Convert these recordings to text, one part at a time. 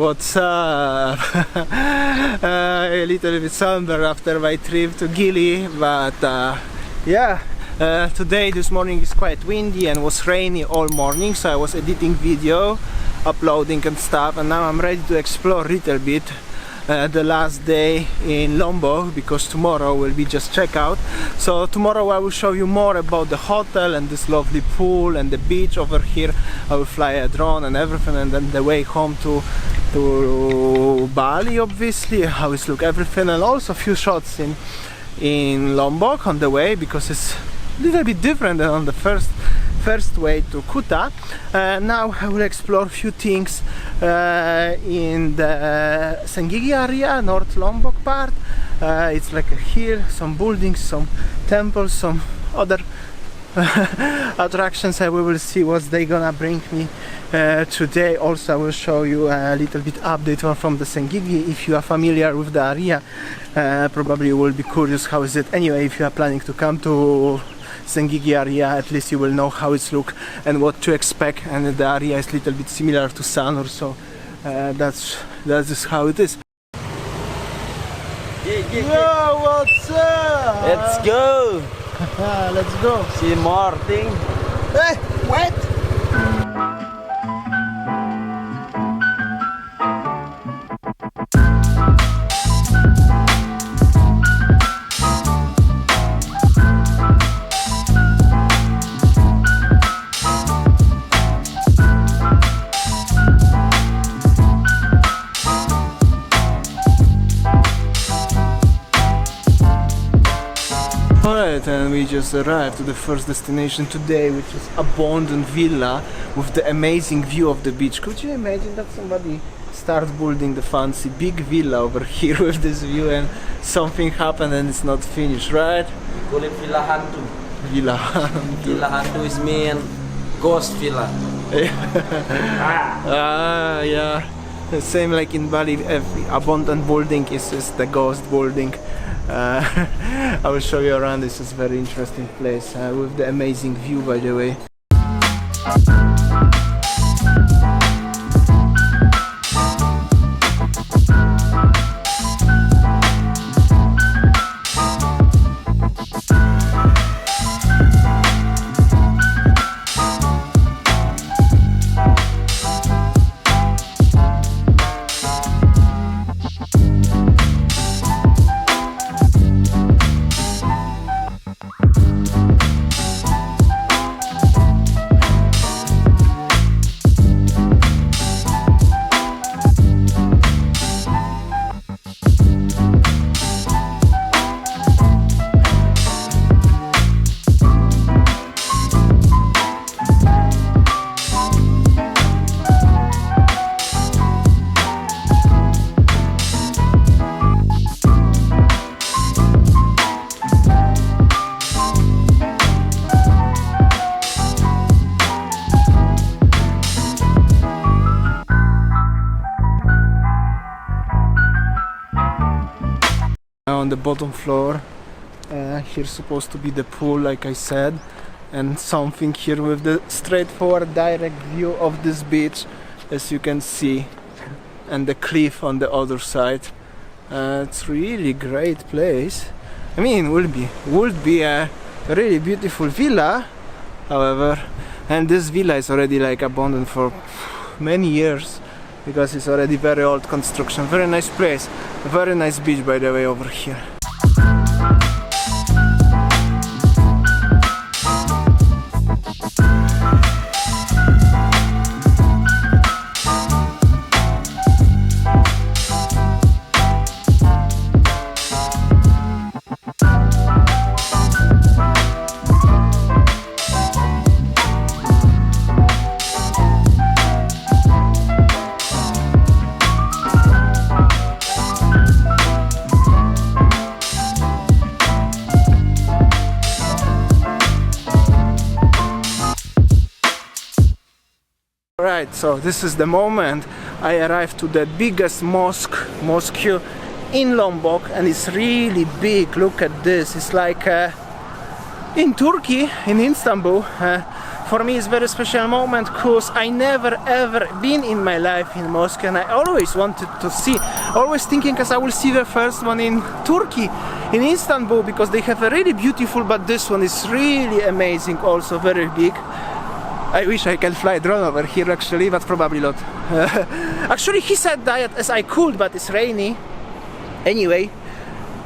what's up? A little bit somber after my trip to Gili, but yeah, today, this morning is quite windy and was rainy all morning, so I was editing video, uploading and stuff, and now I'm ready to explore a little bit the last day in Lombok, because tomorrow will be just checkout. So tomorrow I will show you more about the hotel and this lovely pool and the beach over here. I will fly a drone and everything, and then the way home to Bali, obviously, how it's look everything, and also a few shots in Lombok on the way, because it's a little bit different than on the first way to Kuta. Now I will explore a few things in the Senggigi area, North Lombok part. It's like a hill, some buildings, some temples, some other attractions, and we will see what they gonna bring me today. Also I will show you a little bit update from the Senggigi. If you are familiar with the area, probably you will be curious how is it. Anyway, if you are planning to come to Senggigi area, at least you will know how it's look and what to expect, and the area is a little bit similar to Sanur, so that's just how it is. Yo, what's up? Let's go! Let's go! See more thing. Hey, what? Alright, and we just arrived to the first destination today, which is abandoned villa with the amazing view of the beach. Could you imagine that somebody starts building the fancy big villa over here with this view, and something happened and it's not finished, right? We call it Villa Hantu. Villa Hantu. Villa Hantu is mean ghost villa. Yeah. The same like in Bali, every abandoned building is the ghost building. I will show you around. This is a very interesting place with the amazing view, by the way. On the bottom floor, here's supposed to be the pool, like I said, and something here with the straightforward direct view of this beach, as you can see, and the cliff on the other side. It's really great place. I mean, would be a really beautiful villa, however, and this villa is already like abandoned for many years, because it's already very old construction. Very nice place, very nice beach, by the way, over here. Right, so this is the moment I arrived to the biggest mosque in Lombok, and it's really big. Look at this. It's like in Turkey, in Istanbul, for me it's very special moment because I never ever been in my life in mosque, and I always wanted to see, always thinking as I will see the first one in Turkey, in Istanbul, because they have a really beautiful, but this one is really amazing, also very big. I wish I can fly drone over here actually, but probably not. Actually he said that as I could, but it's rainy. Anyway,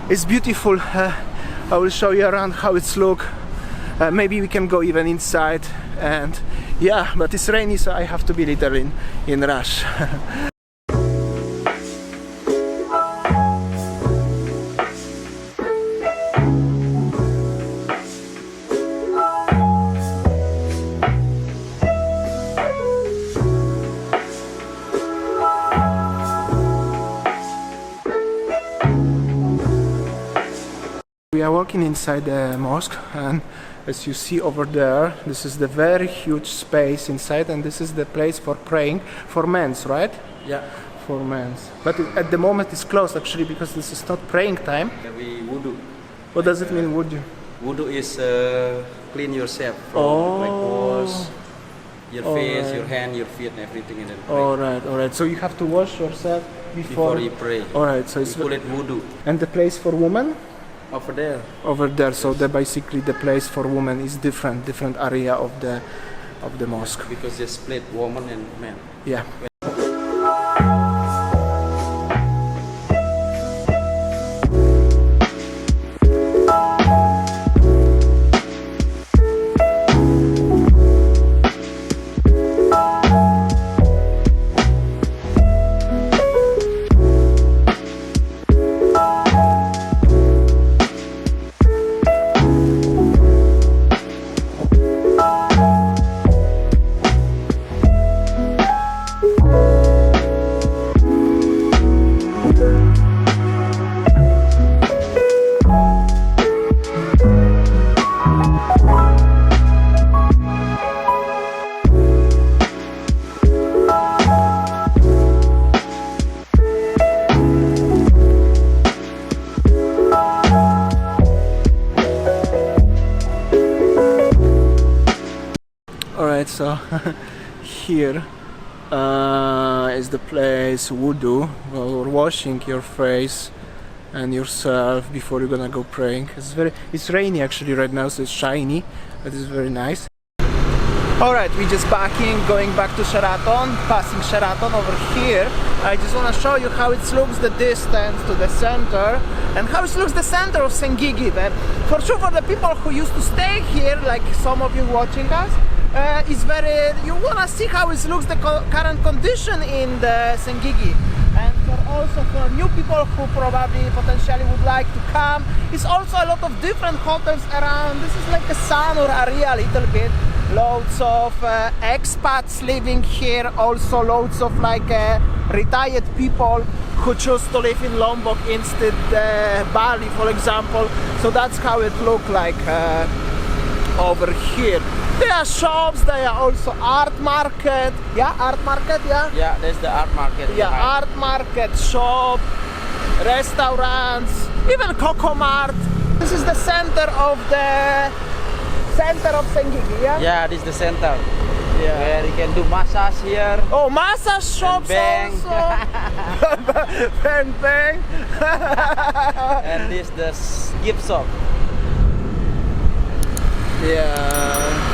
it's beautiful. I will show you around how it's look. Maybe we can go even inside, and yeah, but it's rainy, so I have to be literally in rush. We are walking inside the mosque, and as you see over there, this is the very huge space inside, and this is the place for praying for men's, right? Yeah. For men's. But at the moment it's closed actually, because this is not praying time. We wudu. What does it mean, wudu? Wudu is clean yourself from like wash your face, your hand, your feet, and everything, and then pray. Alright. So you have to wash yourself before you pray. Alright, so We it's call it wudu. And the place for women? Over there. Over there. So basically the place for women is different area of the mosque. Because they split woman and man. Yeah. Alright, so here is the place wudu, or washing your face and yourself before you're gonna go praying. It's rainy actually right now, so it's shiny, but it's very nice. Alright, we just going back to Sheraton, passing Sheraton over here. I just want to show you how it looks the distance to the center, and how it looks the center of Senggigi. But for sure, for the people who used to stay here, like some of you watching us, you want to see how it looks the current condition in the Senggigi. And also for new people who probably potentially would like to come, it's also a lot of different hotels around. This is like a Sanur area a little bit. Loads of expats living here, also loads of like retired people who choose to live in Lombok instead Bali, for example. So that's how it looks like over here. There are shops, there are also art market. Yeah, art market, yeah? Yeah, there's the art market. Yeah, behind. art market, shop, restaurants, even Coco Mart. This is the center of Senggigi, yeah? Yeah, this is the center. Yeah. Where you can do massage here. Oh, massage shops bang. also. Bang, bang. And this the gift shop. Yeah.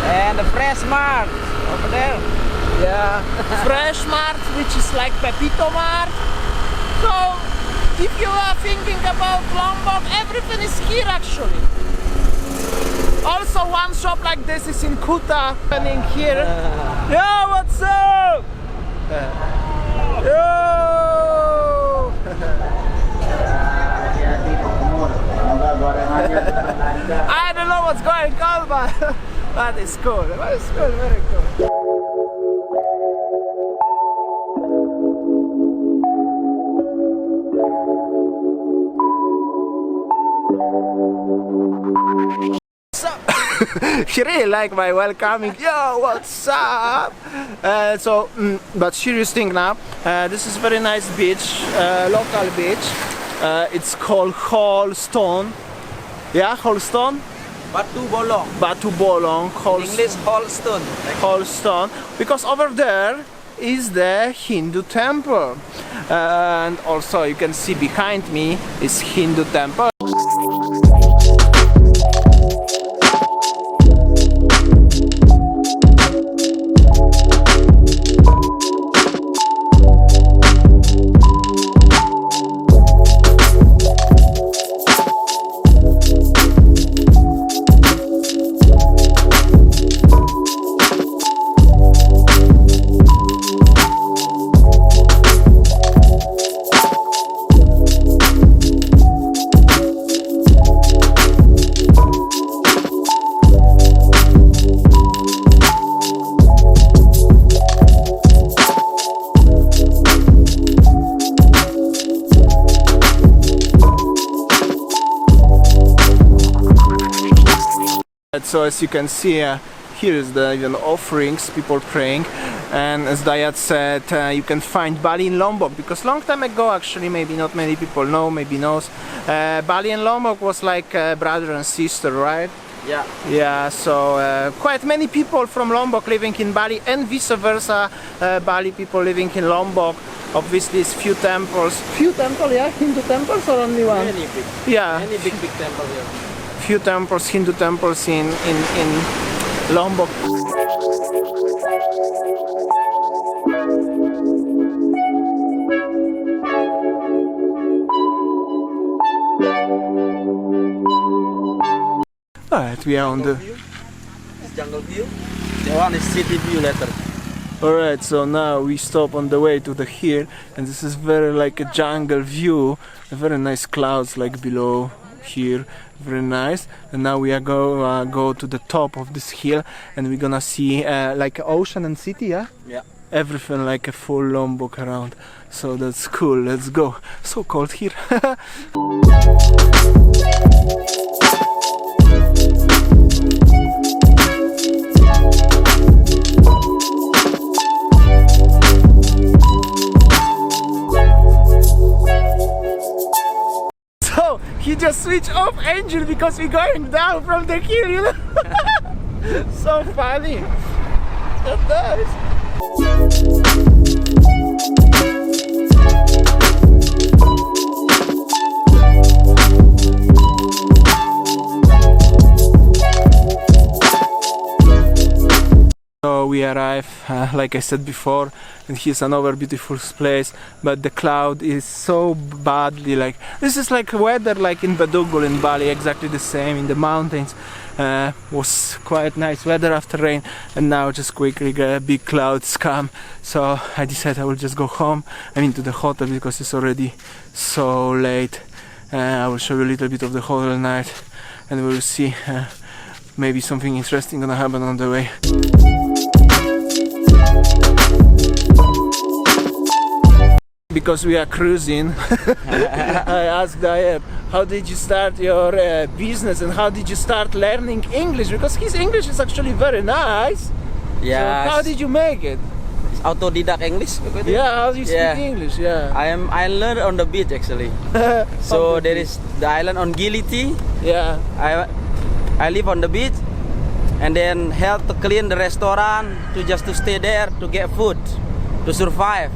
And the Fresh Mart over there. Yeah. Fresh Mart, which is like Pepito Mart. So, if you are thinking about Lombok, everything is here actually. Also, one shop like this is in Kuta, happening here. Yo, what's up? Yo! I don't know what's going on, but it's cool. It's cool, very cool. She really like my welcoming. Yo, what's up? But serious thing now. This is very nice beach, local beach. It's called Holstone. Yeah, Holstone. Batu Bolong. Batu Bolong, In English, Holstone. Holstone, because over there is the Hindu temple, and also you can see behind me is Hindu temple. So as you can see, here is the even offerings, people praying, and as Dayat said, you can find Bali in Lombok, because long time ago, actually, maybe not many people know, maybe knows, Bali and Lombok was like brother and sister, right? Yeah. Yeah, so quite many people from Lombok living in Bali, and vice versa, Bali people living in Lombok. Obviously, it's few temples, yeah, Hindu temples or only one? Many big. Yeah. Many big temple here. Few temples, Hindu temples in Lombok. Alright, we are on the... This jungle view. The one is city view later. Alright, so now we stop on the way to the hill, and this is very like a jungle view, very nice clouds like below here, very nice. And now we are go to the top of this hill, and we're gonna see like ocean and city, yeah? Yeah. Everything like a full Lombok around, so that's cool. Let's go. So cold here. So he just switched off engine because we're going down from the hill, you know. So funny. That's nice. So we arrive, like I said before, and here's another beautiful place, but the cloud is so badly, like this is like weather like in Badugul in Bali, exactly the same in the mountains. Was quite nice weather after rain, and now just quickly big clouds come. So I decided I will just go home, I mean to the hotel, because it's already so late. I will show you a little bit of the hotel night, and we will see maybe something interesting gonna happen on the way. Because we are cruising, I asked Dayat, how did you start your business, and how did you start learning English? Because his English is actually very nice. Yeah. So how did you make it? Autodidact English. Yeah, how do you speak Yeah. English? Yeah. I learned on the beach actually. So there is the island on Giliti. Yeah. I live on the beach, and then help to clean the restaurant, to stay there to get food, to survive.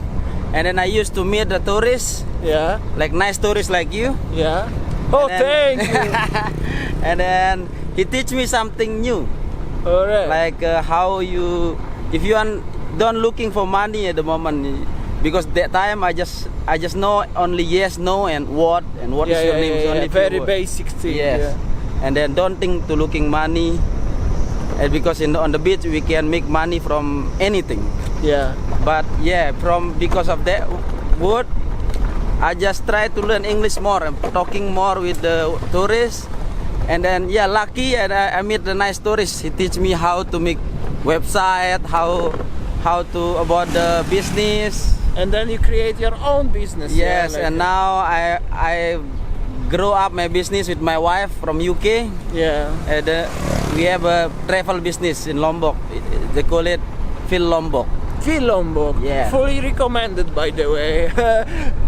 And then I used to meet the tourists, Yeah. like nice tourists like you. Yeah. Oh, And then- thank you. And then he teach me something new, Alright. like how you, if you are don't looking for money at the moment, because that time I just know only yes, no, and what is your name. It's only few Very words. basic thing. Yes. Yeah. And then don't think to looking money, and because on the beach we can make money from anything. Yeah. But yeah, because of that word, I just try to learn English more and talking more with the tourists. And then yeah, lucky, and I meet the nice tourists. He teach me how to make website, how to about the business. And then you create your own business. Yes, yeah, like and now I grow up my business with my wife from UK. Yeah. And we have a travel business in Lombok. They call it Phil Lombok. feel Lombok. Yeah. Fully recommended, by the way.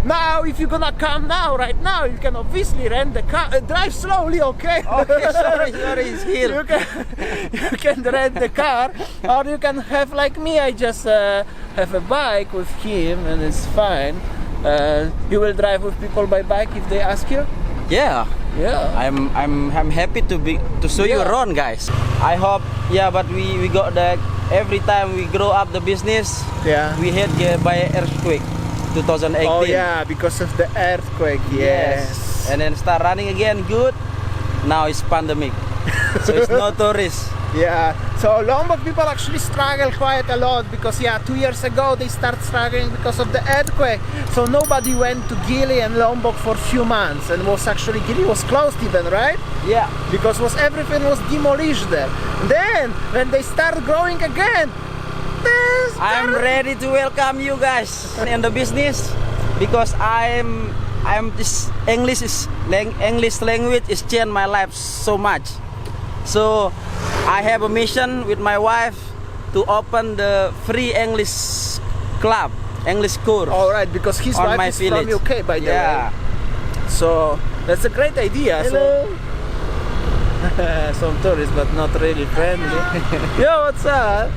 Now, if you're gonna come now, right now, you can obviously rent the car. Drive slowly, okay? Okay, sorry, it's here. You can rent the car, or you can have like me. I just have a bike with him, and it's fine. You will drive with people by bike if they ask you. Yeah. Yeah. I'm happy to show you Yeah. around, guys. I hope, yeah, but we got that every time we grow up the business, Yeah. we hit by earthquake 2018. Oh yeah, because of the earthquake. Yes. And then start running again good. Now it's pandemic. So it's no tourists. Yeah, so Lombok people actually struggle quite a lot because 2 years ago they start struggling because of the earthquake. So nobody went to Gili and Lombok for a few months, and Gili was closed even, right? Yeah. Because everything was demolished there. Then when they start growing again, I'm ready to welcome you guys in the business because I'm this English language is changed my life so much. So I have a mission with my wife to open the free English club, English course. All right, because his on wife my is village. from UK, by the Yeah. way. So that's a great idea. Hello. So, some tourists, but not really friendly. Yo, what's up?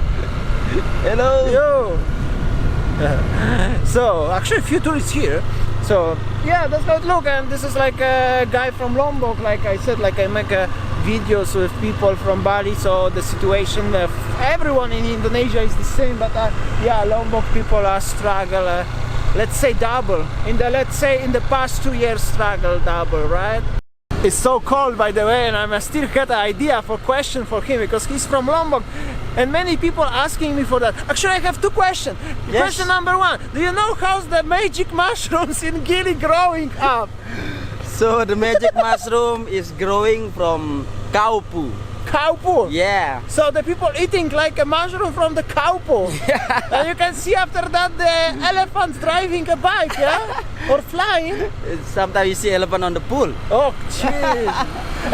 Hello. Yo. So actually, a few tourists here. So yeah, that's how it look. And this is like a guy from Lombok. Like I said, like I make videos with people from Bali. So the situation of everyone in Indonesia is the same. But yeah, Lombok people are struggle. Let's say double. In the past 2 years, struggle double, right? It's so cold, by the way, and I still get an idea for question for him because he's from Lombok, and many people asking me for that. Actually, I have two questions. Yes. Question number one: do you know how's the magic mushrooms in Gili growing up? So the magic mushroom is growing from cow poo. Cow poo. Yeah. So the people eating like a mushroom from the cow poo. And you can see after that the elephants driving a bike, yeah, or flying. Sometimes you see elephant on the pool. Oh, jeez.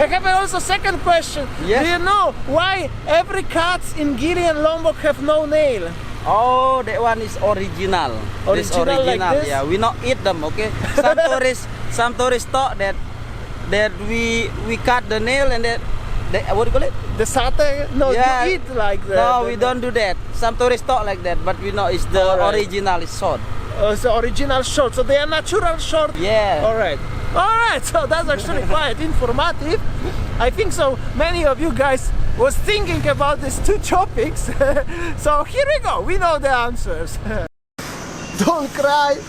I have also second question. Yes. Do you know why every cats in Gili and Lombok have no nail? Oh, that one is original. This Original like this? Yeah, we not eat them. Okay. Some tourists thought that we cut the nail and that what do you call it? The satay? No, Yeah. you eat like that. No, we don't do that. Some tourists talk like that, but we know it's the Alright. original is short. It's the original short, so they are natural short. Yeah. Alright, so that's actually quite informative. I think so many of you guys was thinking about these two topics. So here we go, we know the answers. Don't cry.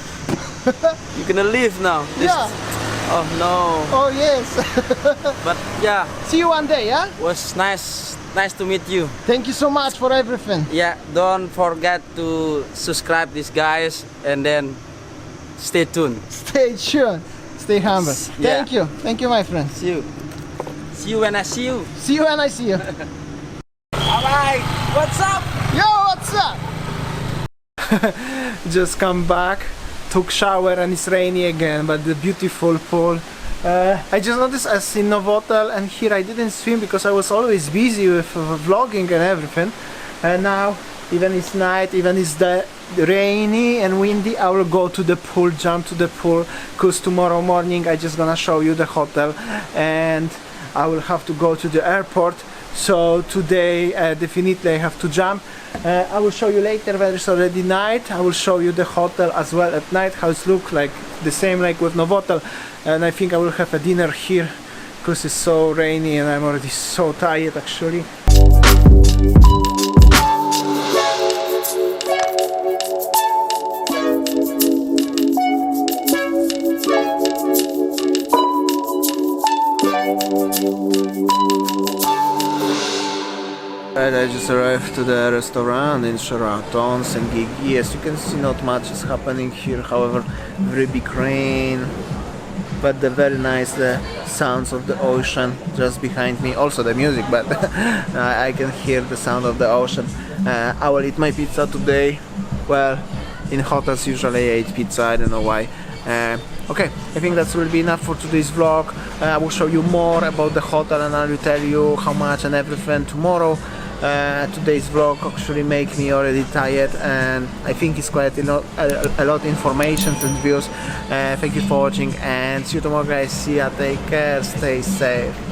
You're gonna leave now. Yeah. Oh no. Oh yes. But yeah, See you one day, yeah? was nice to meet you. Thank you so much for everything. Yeah, don't forget to subscribe these guys and then stay tuned. Stay tuned. Stay humble. Yeah. Thank you. Thank you, my friends. See you. See you when I see you. See you when I see you. Alright, what's up? Yo, what's up? Just come back, took shower, and it's rainy again, but the beautiful pool. I just noticed as in Novotel and here I didn't swim because I was always busy with vlogging and everything. And now, even it's night, even it's rainy and windy, I will go to the pool, jump to the pool, because tomorrow morning I just gonna show you the hotel and I will have to go to the airport. So today definitely I have to jump. I will show you later when it's already night. I will show you the hotel as well at night, how it looks like, the same like with Novotel. And I think I will have a dinner here because it's so rainy and I'm already so tired actually. I just arrived to the restaurant in Sheraton, Senggigi. As you can see, not much is happening here, however, very big rain, but the very nice sounds of the ocean just behind me, also the music, but I can hear the sound of the ocean. I will eat my pizza today. Well, in hotels usually I eat pizza, I don't know why. Okay, I think that will be enough for today's vlog. I will show you more about the hotel and I will tell you how much and everything tomorrow. Today's vlog actually make me already tired, and I think it's quite a lot of information and views. Thank you for watching, and see you tomorrow guys. See ya, take care, stay safe.